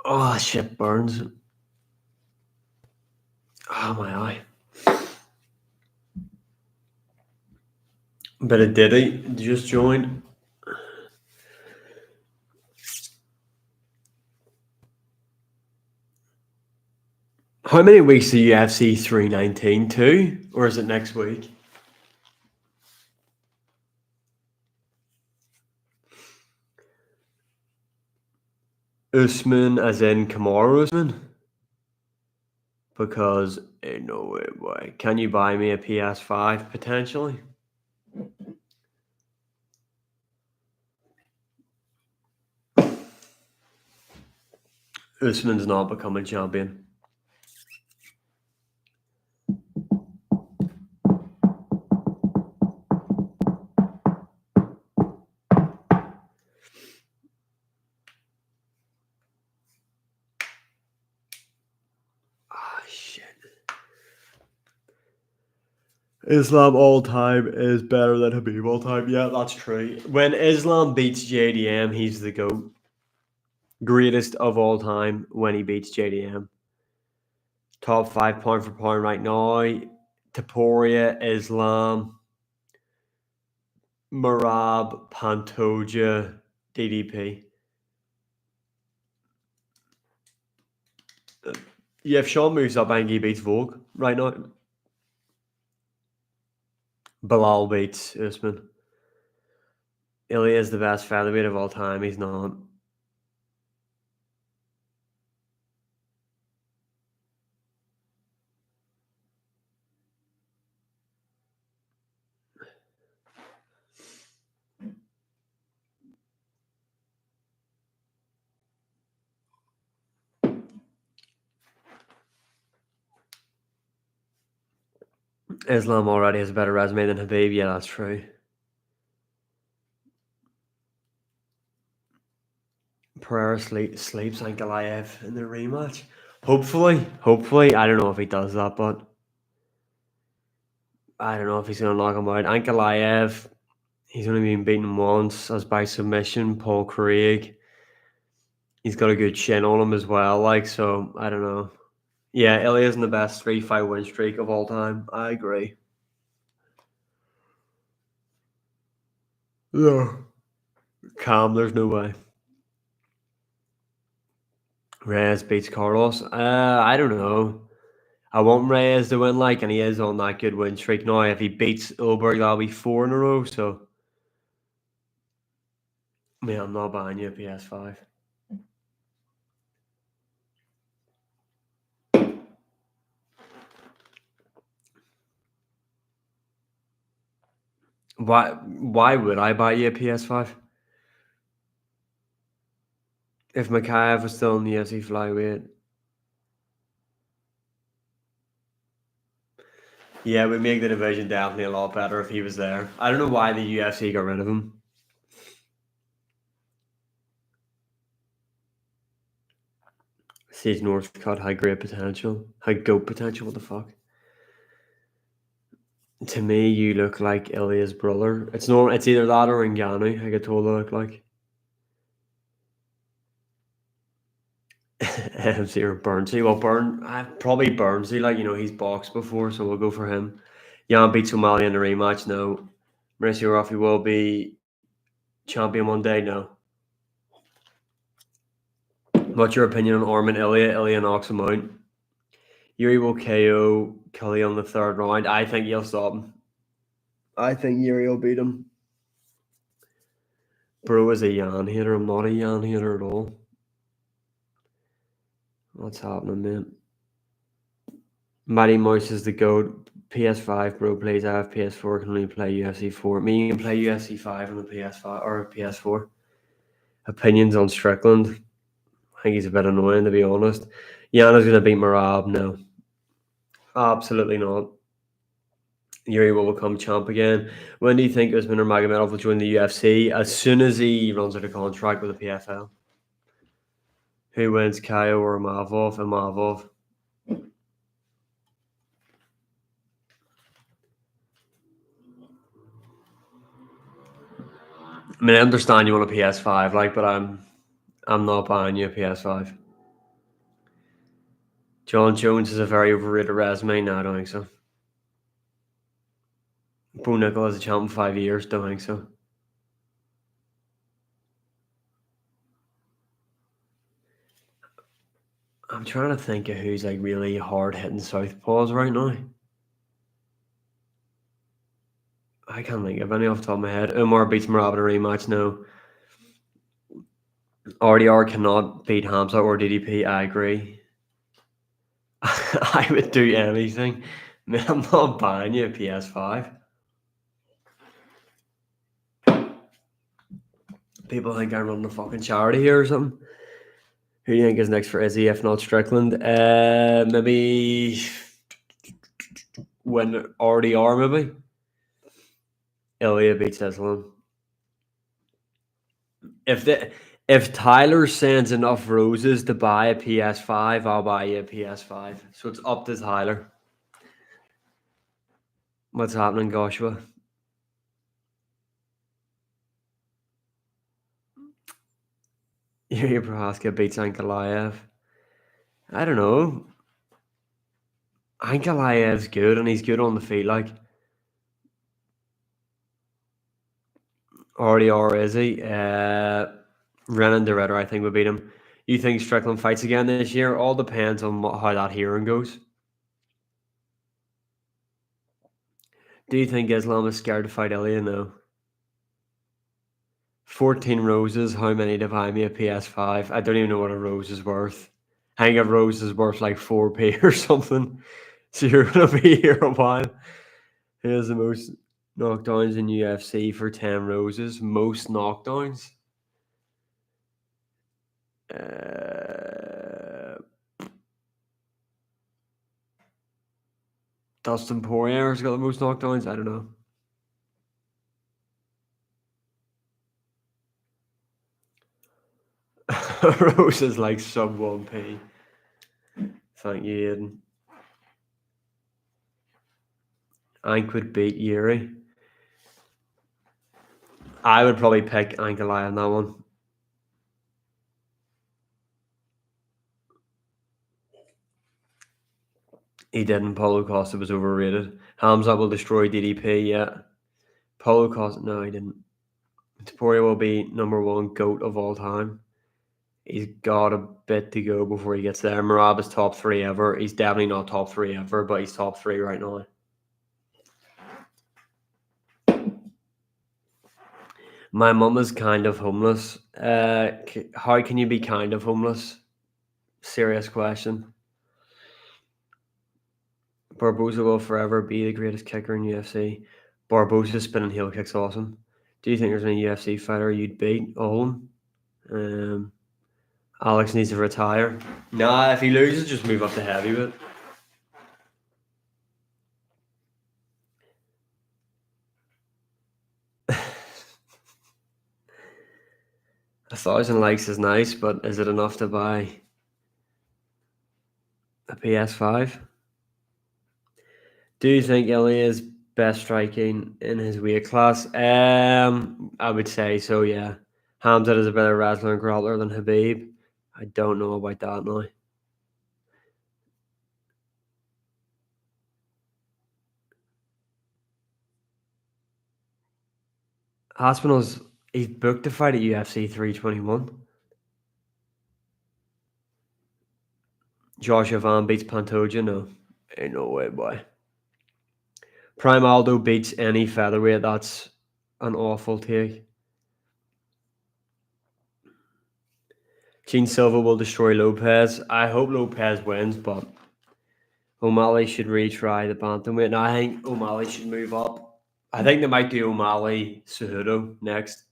Oh, shit burns. Oh, my eye. Bit of Diddy just joined. How many weeks do UFC 319 too? Or is it next week? Usman as in Kamaru Usman? Because no way. Can you buy me a PS5 potentially? Usman's not becoming champion. Ah, shit. Islam all time is better than Khabib all time. Yeah, that's true. When Islam beats JDM, he's the GOAT. Greatest of all time when he beats JDM. Top 5 pound for pound right now. Topuria, Islam, Marab, Pantoja, DDP. Yeah, if Sean moves up and he beats Vogue right now. Bilal beats Usman. Ilya is the best featherweight of all time. He's not. Islam already has a better resume than Khabib. Yeah, that's true. Pereira sleeps Ankalaev in the rematch. Hopefully. I don't know if he does that, but I don't know if he's going to knock him out. Ankalaev, he's only been beaten once as by submission. Paul Craig, he's got a good chin on him as well. So I don't know. Yeah, Ilya's in the best 3-fight win streak of all time. I agree. Yeah. Calm, there's no way. Reyes beats Carlos. I don't know. I want Reyes to win, and he is on that good win streak now. If he beats Oberg, that'll be 4 in a row. So, man, I'm not buying you a PS5. Why would I buy you a PS5? If Mikhaev was still in the UFC flyweight. Yeah, it would make the division definitely a lot better if he was there. I don't know why the UFC got rid of him. Sage Northcutt had great potential. Had GOAT potential, what the fuck? To me, you look like Ilya's brother. It's either that or Ngannou, I get told I look like. MC or Burnsy. Well, probably Burnsy. He's boxed before, so we'll go for him. Jan beats O'Malley in the rematch. No. Mauricio Raffi will be champion one day. No. What's your opinion on Orman Ilya? Ilya knocks him out. Yuri will KO Kelly on the 3rd round. I think he'll stop him. I think Yuri will beat him. Bro is a Jan hater. I'm not a Jan hater at all. What's happening, man? Matty Mouse is the GOAT. PS5, bro, plays. I have PS4, can only play UFC 4. Me, you can play UFC 5 on the PS5 or PS4. Opinions on Strickland. I think he's a bit annoying, to be honest. Yana's going to beat Marab. No. Absolutely not. Yuri will become champ again. When do you think Usman or Magomedov will join the UFC? As soon as he runs out of contract with the PFL. Who wins, Kaio or Imavov? Imavov. I mean, I understand you want a PS5, but I'm not buying you a PS5. John Jones is a very overrated resume. No, I don't think so. Bo Nickel has a champ in 5 years. Don't think so. I'm trying to think of who's like really hard hitting southpaws right now. I can't think of any off the top of my head. Umar beats Marab in a rematch. No. RDR cannot beat Hamza or DDP. I agree. I would do anything. Man, I'm not buying you a PS5. People think I'm running a fucking charity here or something. Who do you think is next for Izzy if not Strickland? Maybe when RDR maybe. Ilya beats Islam. If Tyler sends enough roses to buy a PS5, I'll buy you a PS5. So it's up to Tyler. What's happening, Joshua? Yuri Prohaska beats Ankalaev. I don't know. Ankalaev's good and he's good on the feet. Like RDR is he? Renan de Ritter, I think, would beat him. You think Strickland fights again this year? All depends on how that hearing goes. Do you think Islam is scared to fight Ilya? No. 14 roses. How many to buy me a PS5? I don't even know what a rose is worth. I think a rose is worth like 4p or something. So you're going to be here a while. Who has the most knockdowns in UFC for 10 roses? Most knockdowns? Dustin Poirier has got the most knockdowns? I don't know. Rose is like sub 1p. Thank you, Aiden. Ank would beat Yuri. I would probably pick Ankalaev on that one. He didn't. Paulo Costa was overrated. Hamza will destroy DDP, yeah. Paulo Costa, no, he didn't. Topuria will be number one GOAT of all time. He's got a bit to go before he gets there. Marab is top 3 ever. He's definitely not top 3 ever, but he's top 3 right now. My mum is kind of homeless. How can you be kind of homeless? Serious question. Barboza will forever be the greatest kicker in UFC. Barboza's spinning heel kicks awesome. Do you think there's any UFC fighter you'd beat? All of them? Alex needs to retire. Nah, if he loses, just move up to heavyweight. A 1,000 likes is nice, but is it enough to buy a PS5? Do you think Ilya is best striking in his weight class? I would say so, yeah. Hamza is a better wrestler and grappler than Khabib. I don't know about that now. Aspinall's he's booked to fight at UFC 321. Joshua Van beats Pantoja? No. Ain't no way, boy. Prime Aldo beats any featherweight. That's an awful take. Gene Silva will destroy Lopez. I hope Lopez wins, but O'Malley should retry the bantamweight. Now, I think O'Malley should move up. I think they might do O'Malley Cejudo next.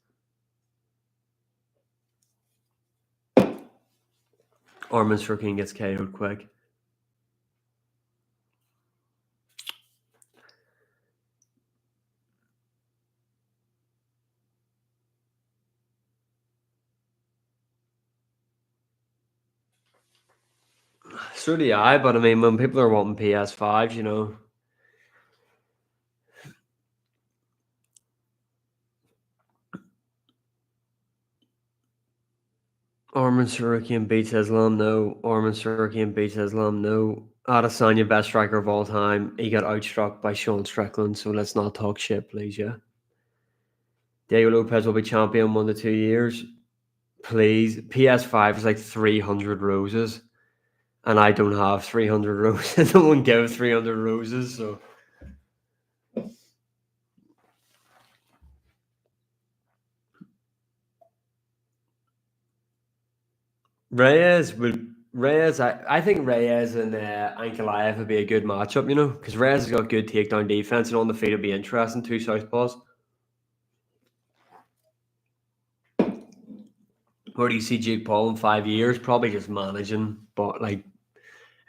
Armin Strickland gets KO'd quick. So do I, but I mean, when people are wanting PS5s, you know. Arman Sarukian beats Islam, no. Arman Sarukian beats Islam, no. Adesanya, best striker of all time. He got outstruck by Sean Strickland, so let's not talk shit, please, yeah. Diego Lopez will be champion 1 to 2 years. Please. PS5 is like 300 roses, and I don't have 300 roses. No one gives 300 roses, so. I think Reyes and Ankalaev would be a good matchup, because Reyes has got good takedown defense, and on the feet it'd be interesting. Two southpaws. Where do you see Jake Paul in 5 years? Probably just managing, but being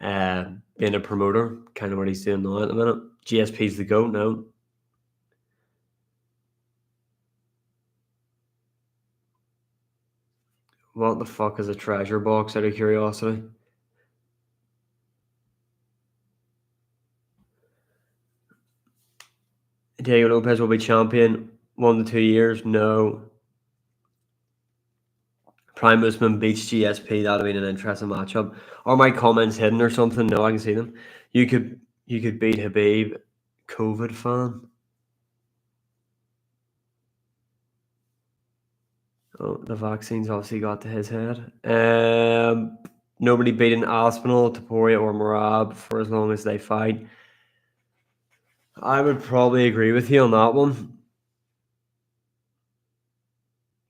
a promoter, kind of what he's doing now at the minute. GSP's the GOAT now. What the fuck is a treasure box, out of curiosity? Diego Lopez will be champion 1 to 2 years. No. Prime Usman beats GSP. That'll be an interesting matchup. Are my comments hidden or something? No, I can see them. You could beat Khabib. COVID fan. Oh, the vaccine's obviously got to his head. Nobody beating Aspinall, Topuria, or Marab for as long as they fight. I would probably agree with you on that one.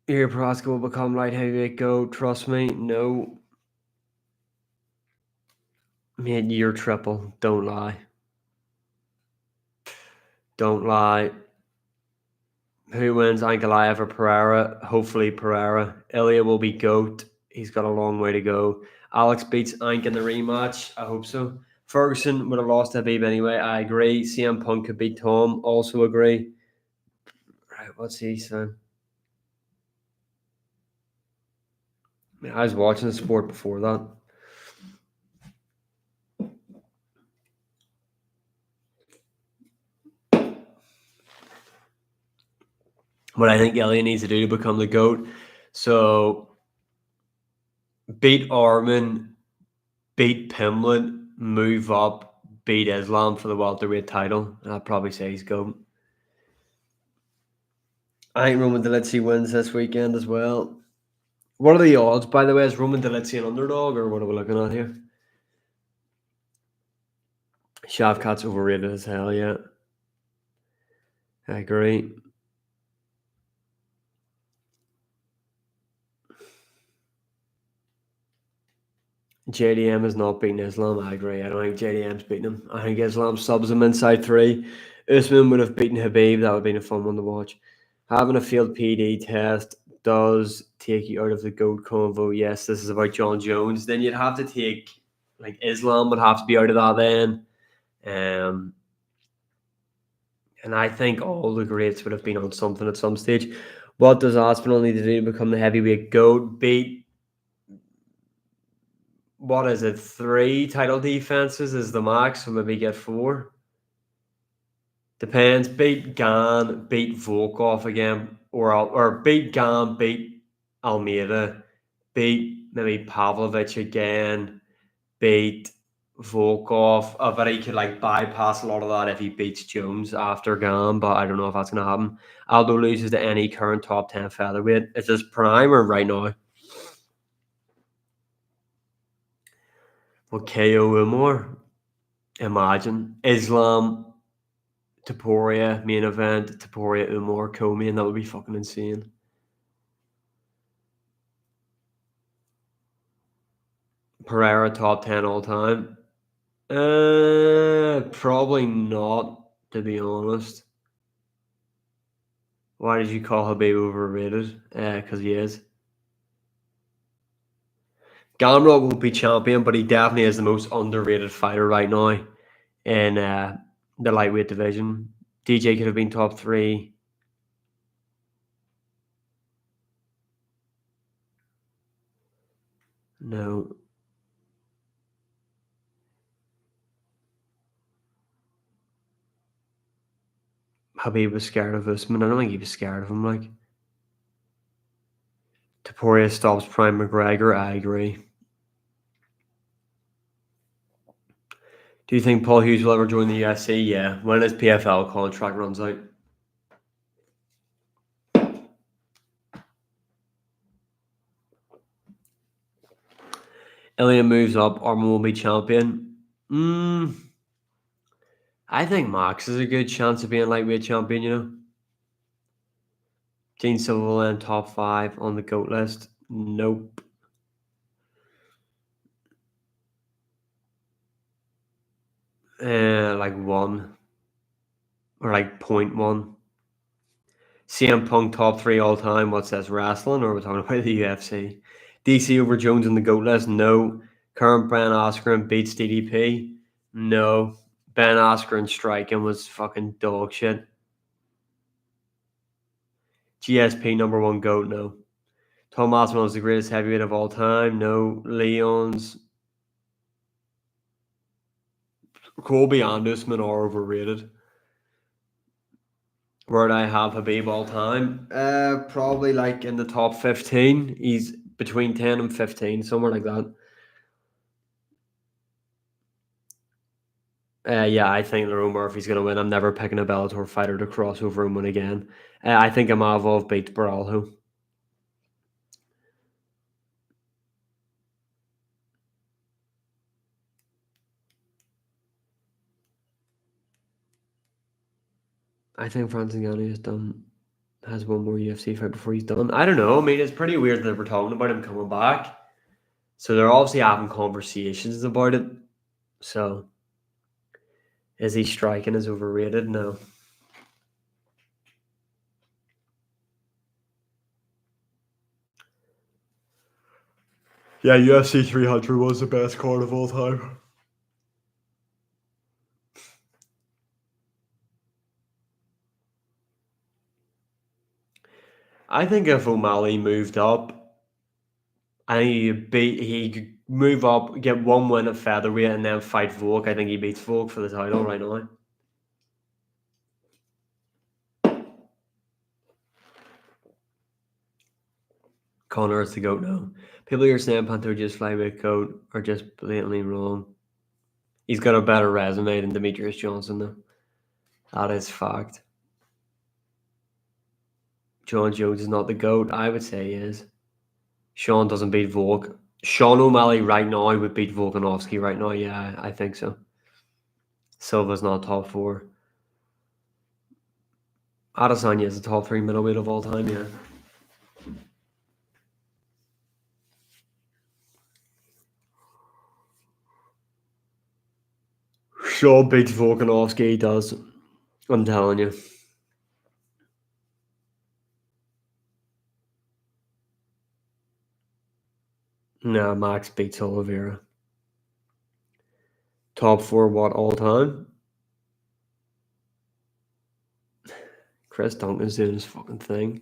Your Proska will become light heavyweight GOAT. Trust me. No. Man, you're triple. Don't lie. Don't lie. Who wins, Ankalaev or Pereira? Hopefully Pereira. Ilya will be GOAT. He's got a long way to go. Alex beats Ank in the rematch. I hope so. Ferguson would have lost to Khabib anyway. I agree. CM Punk could beat Tom. Also agree. Right, what's he saying? I was watching the sport before that. What I think Ilya needs to do to become the GOAT. So beat Arman, beat Pimlet, move up, beat Islam for the welterweight title. And I'd probably say he's GOAT. I think Roman Delizzi wins this weekend as well. What are the odds, by the way? Is Roman Delizzi an underdog, or what are we looking at here? Shavkat's overrated as hell, yeah. I agree. JDM is not beating Islam. I agree. I don't think JDM's beating him. I think Islam subs him inside 3. Usman would have beaten Khabib. That would have been a fun one to watch. Having a field PD test does take you out of the GOAT convo. Yes, this is about John Jones. Then you'd have to take, Islam would have to be out of that then. And I think all the greats would have been on something at some stage. What does Aspinall need to do to become the heavyweight GOAT? Beat, what is it, 3 title defenses is the max, so maybe get 4. Depends. Beat Gan, beat Volkov again, or beat Gan, beat Almeida, beat maybe Pavlovich again, beat Volkov. I bet he could bypass a lot of that if he beats Jones after Gan, but I don't know if that's going to happen. Aldo loses to any current top 10 featherweight. Is this prime or right now? Well, KO Umar. Imagine. Islam, Topuria, main event, Topuria, Umar, co-main. That would be fucking insane. Pereira, top 10 all time. Probably not, to be honest. Why did you call Khabib overrated? Because he is. Gamrot will be champion, but he definitely is the most underrated fighter right now in the lightweight division. DJ could have been top 3. No. Khabib was scared of Usman. I don't think he was scared of him. Topuria stops Prime McGregor. I agree. Do you think Paul Hughes will ever join the UFC? Yeah, when his PFL contract runs out. Ilya moves up, Armin will be champion. I think Max has a good chance of being lightweight champion, you know. Gene Silva will end top 5 on the GOAT list. Nope. Like 1. Or like 0.1. CM Punk top 3 all time. What's this, wrestling? Or are we talking about the UFC? DC over Jones on the GOAT list? No. Current Ben Askren beats DDP? No. Ben Askren striking was fucking dog shit. GSP number 1 GOAT? No. Tom Aspinall is the greatest heavyweight of all time? No. Leon's. Colby and Usman are overrated. Where do I have Khabib all time? Probably like in the top 15. He's between 10 and 15, somewhere like that. Yeah, I think Lerone Murphy's going to win. I'm never picking a Bellator fighter to cross over and win again. I think Imavov beats Baralho. I think Francis Ngannou has one more UFC fight before he's done. I don't know. I mean, it's pretty weird that we're talking about him coming back. So they're obviously having conversations about it. So is he striking as overrated? No. Yeah, UFC 300 was the best card of all time. I think if O'Malley moved up, he could move up, get one win at featherweight, and then fight Volk. I think he beats Volk for the title right now. Conor is the GOAT now. People here saying Pantoja's flyweight GOAT are just blatantly wrong. He's got a better resume than Demetrius Johnson, though. That is fact. John Jones is not the GOAT. I would say he is. Sean doesn't beat Volk. Sean O'Malley right now would beat Volkanovski right now. Yeah, I think so. Silva's not top 4. Adesanya is the top 3 middleweight of all time, yeah. Sean beats Volkanovski, he does. I'm telling you. No, Max beats Oliveira. Top 4 what all time? Chris Duncan's doing his fucking thing.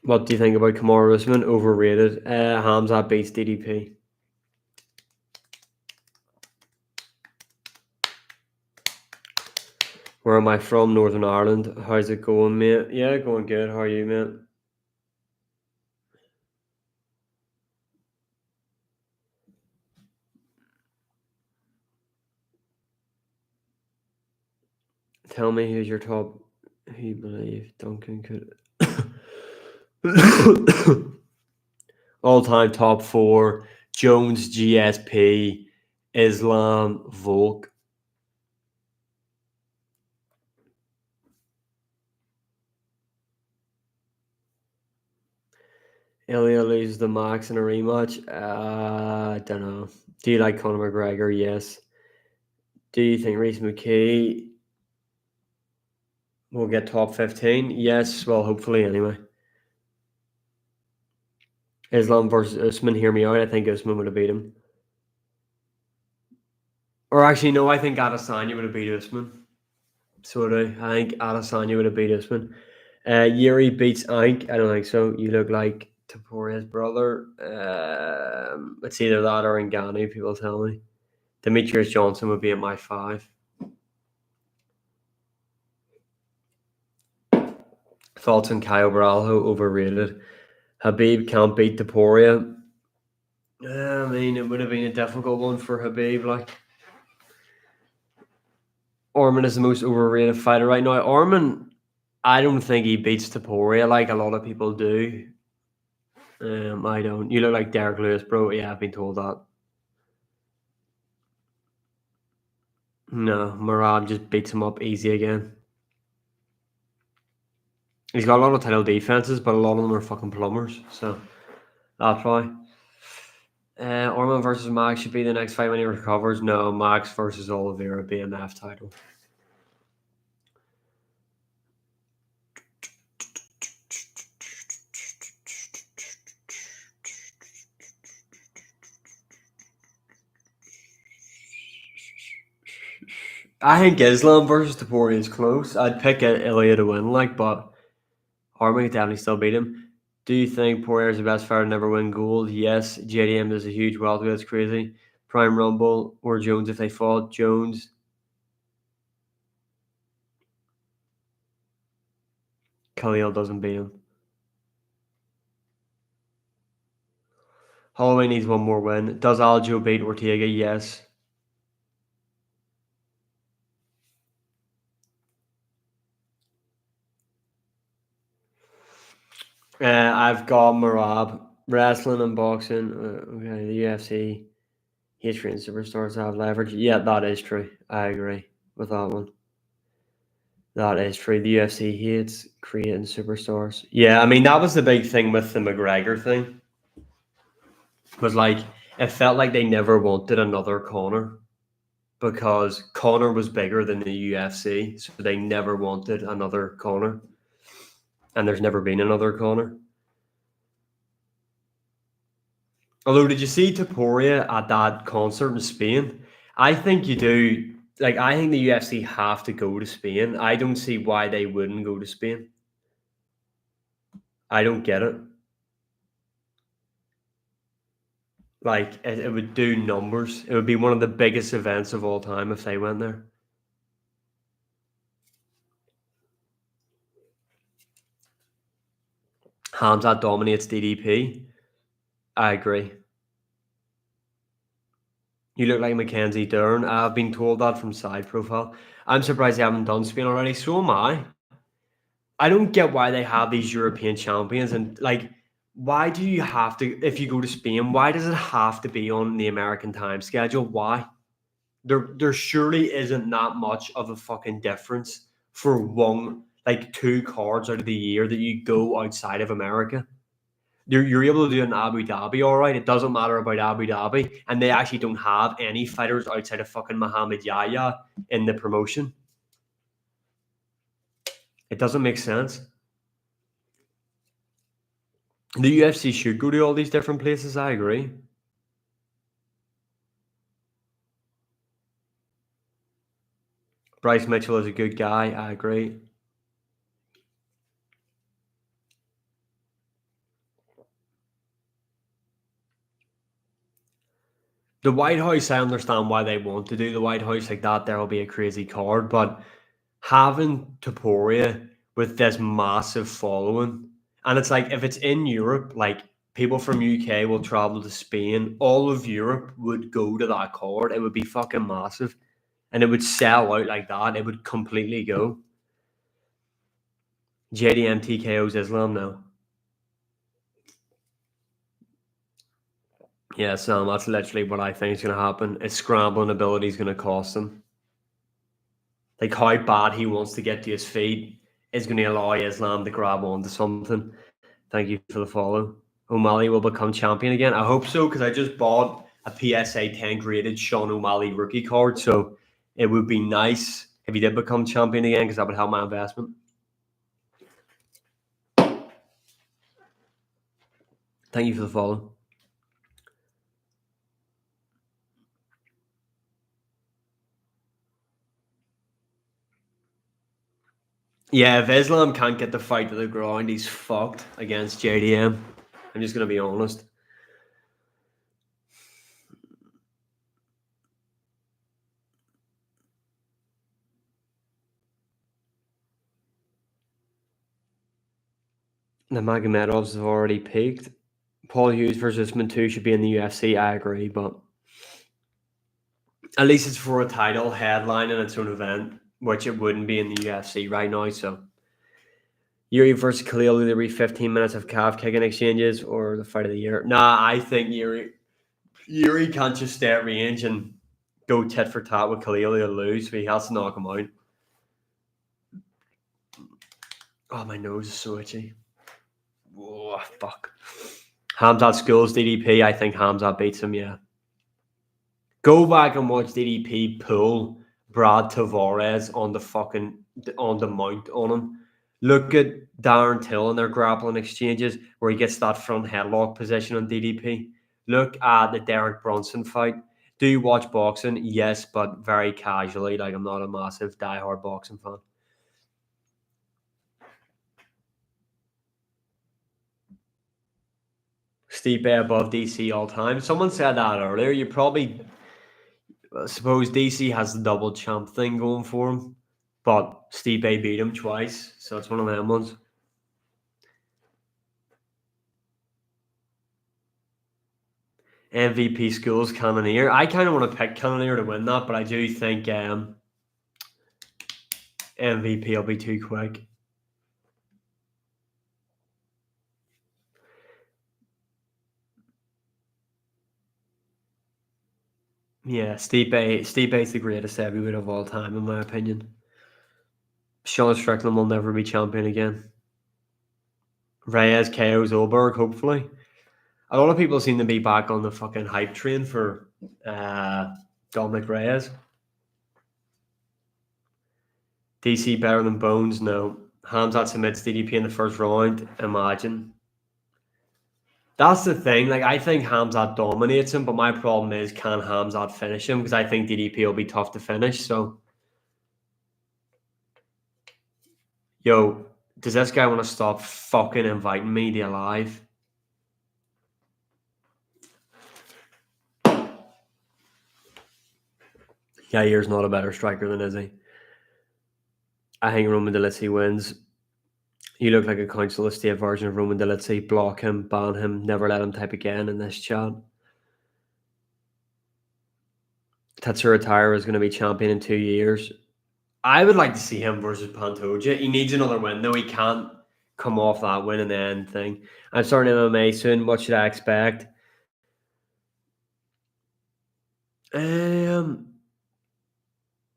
What do you think about Kamaru Usman? Overrated. Hamzat beats DDP. Where am I from? Northern Ireland. How's it going, mate? Yeah, going good. How are you, mate? Tell me who's your top. Who you believe Duncan could. All-time top 4: Jones, GSP, Islam, Volk. Ilya loses the Max in a rematch. I don't know. Do you like Conor McGregor? Yes. Do you think Reece McKay will get top 15? Yes. Well, hopefully anyway. Islam versus Usman, hear me out. I think Usman would have beat him. Or actually, no, I think Adesanya would have beat Usman. So do I. I think Adesanya would have beat Usman. Yuri beats Ank. I don't think so. You look like Topuria's brother. It's either that or Ngannou, people tell me. Demetrius Johnson would be at my 5. Thoughts on Caio Borralho? Overrated. Khabib can't beat Topuria. I mean, it would have been a difficult one for Khabib. Like, Orman is the most overrated fighter right now. Orman, I don't think he beats Topuria like a lot of people do. I don't. You look like Derek Lewis, bro. Yeah, I've been told that. No, Marab just beats him up easy again. He's got a lot of title defenses, but a lot of them are fucking plumbers. So that's why. Orman versus Max should be the next fight when he recovers. No, Max versus Oliveira BMF title. I think Islam versus Topuria is close. I'd pick Ilya to win, like, but Harman could definitely still beat him. Do you think Poirier is the best fighter to never win gold? Yes. JDM is a huge welterweight. It's crazy. Prime Rumble or Jones if they fought. Jones. Khalil doesn't beat him. Holloway needs one more win. Does Aljo beat Ortega? Yes. I've got Marab. Wrestling and boxing. Okay, the UFC. History and superstars have leverage. Yeah, that is true. I agree with that one. That is true. The UFC hates creating superstars. Yeah, I mean that was the big thing with the McGregor thing. Was like it felt like they never wanted another Conor because Conor was bigger than the UFC, so they never wanted another Conor, and there's never been another Conor. Although, did you see Topuria at that concert in Spain? I think you do. Like, I think the UFC have to go to Spain. I don't see why they wouldn't go to Spain. I don't get it. Like, it would do numbers. It would be one of the biggest events of all time if they went there. Hamzat dominates DDP. I agree. You look like Mackenzie Dern. I've been told that from side profile. I'm surprised they haven't done Spain already. So am I. I don't get why they have these European champions and like why do you have to if you go to Spain, why does it have to be on the American time schedule? Why? There surely isn't that much of a fucking difference for one like two cards out of the year that you go outside of America. You're able to do it in Abu Dhabi, all right. It doesn't matter about Abu Dhabi, and they actually don't have any fighters outside of fucking Muhammad Yahya in the promotion. It doesn't make sense. The UFC should go to all these different places. I agree. Bryce Mitchell is a good guy. I agree. The White House, I understand why they want to do the White House like that. There will be a crazy card, but having Topuria with this massive following, and it's like if it's in Europe, like people from UK will travel to Spain. All of Europe would go to that card. It would be fucking massive, and it would sell out like that. It would completely go. JDM TKO's Islam now. Yeah, Sam, that's literally what I think is going to happen. His scrambling ability is going to cost him. Like how bad he wants to get to his feet is going to allow Islam to grab onto something. Thank you for the follow. O'Malley will become champion again. I hope so because I just bought a PSA 10 graded Sean O'Malley rookie card. So it would be nice if he did become champion again because that would help my investment. Thank you for the follow. Yeah, if Islam can't get the fight to the ground, he's fucked against JDM. I'm just going to be honest. The Magomedovs have already peaked. Paul Hughes versus Mintu should be in the UFC. I agree, but at least it's for a title headline in its own event, which it wouldn't be in the UFC right now. So Yuri versus Khalil, either be 15 minutes of calf kicking exchanges or the fight of the year. Nah, I think Yuri can't just stay at range and go tit for tat with Khalil. He'll lose, so he has to knock him out. Oh, my nose is so itchy. Oh, fuck. Hamzat Schools DDP. I think Hamzat beats him, yeah. Go back and watch DDP pull Brad Tavares on the mount on him. Look at Darren Till in their grappling exchanges where he gets that front headlock position on DDP. Look at the Derek Brunson fight. Do you watch boxing? Yes, but very casually. Like, I'm not a massive diehard boxing fan. Stipe above DC all time. Someone said that earlier. You probably suppose DC has the double champ thing going for him, but Stipe beat him twice, so it's one of them ones. MVP schools Cannonier. I kind of want to pick Cannonier to win that, but I do think MVP will be too quick. Yeah, Stipe's the greatest heavyweight of all time, in my opinion. Sean Strickland will never be champion again. Reyes KO's Oberg, hopefully. A lot of people seem to be back on the fucking hype train for Dominic Reyes. DC better than Bones? No. Hamzat submits DDP in the first round. Imagine. That's the thing. Like, I think Hamzat dominates him, but my problem is, can Hamzat finish him? Because I think DDP will be tough to finish. So, yo, does this guy want to stop fucking inviting me to live? Yair's not a better striker than Izzy. I think Roman Delizzi wins. You look like a council estate version of Roman Delizzi. Block him, ban him, never let him type again in this chat. Tatsuro Taira is going to be champion in 2 years. I would like to see him versus Pantoja. He needs another win, though. He can't come off that win and then thing. I'm starting MMA soon. What should I expect?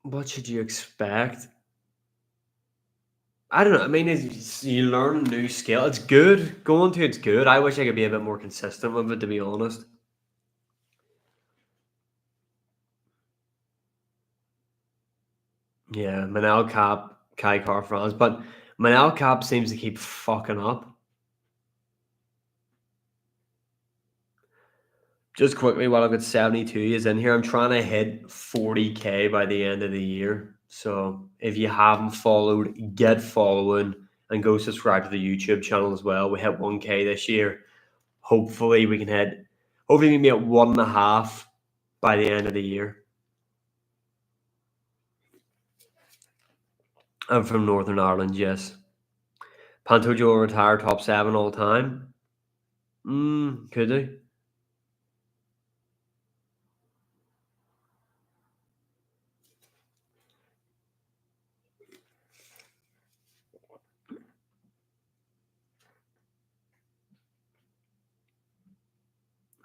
What should you expect? I don't know. I mean, you learn a new skill. It's good. Going to it's good. I wish I could be a bit more consistent with it, to be honest. Yeah, Manel Cap, Kai Car France, but Manel Cap seems to keep fucking up. Just quickly, while I've got 72 is in here, I'm trying to hit 40K by the end of the year. So if you haven't followed, get following and go subscribe to the YouTube channel as well. We hit 1K this year. Hopefully we can be at 1.5 by the end of the year. I'm from Northern Ireland, yes. Pantoja will retire top 7 all time. Could do.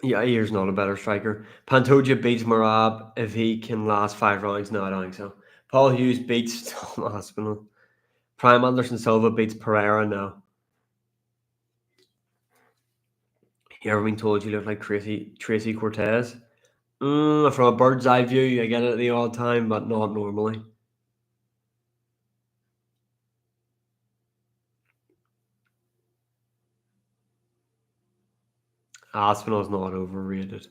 Yeah, Yair's not a better striker. Pantoja beats Marab if he can last 5 rounds. No, I don't think so. Paul Hughes beats Tom Aspinall. Prime Anderson Silva beats Pereira. No. You ever been told you look like Tracy Cortez? From a bird's eye view, I get it at the odd time, but not normally. Aspinall's not overrated.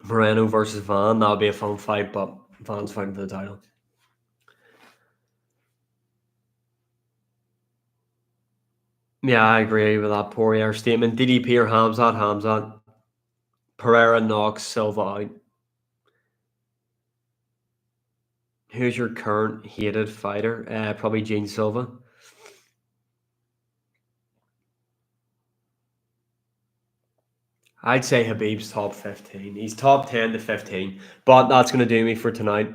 Moreno versus Van, that'll be a fun fight, but Van's fighting for the title. Yeah, I agree with that Poirier statement. DDP or Hamzat? Hamzat. Pereira knocks Silva out. Who's your current hated fighter? Probably Gene Silva. I'd say Habib's top 15. He's top 10 to 15. But that's going to do me for tonight.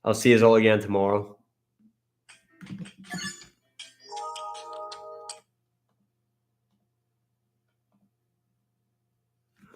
I'll see you all again tomorrow.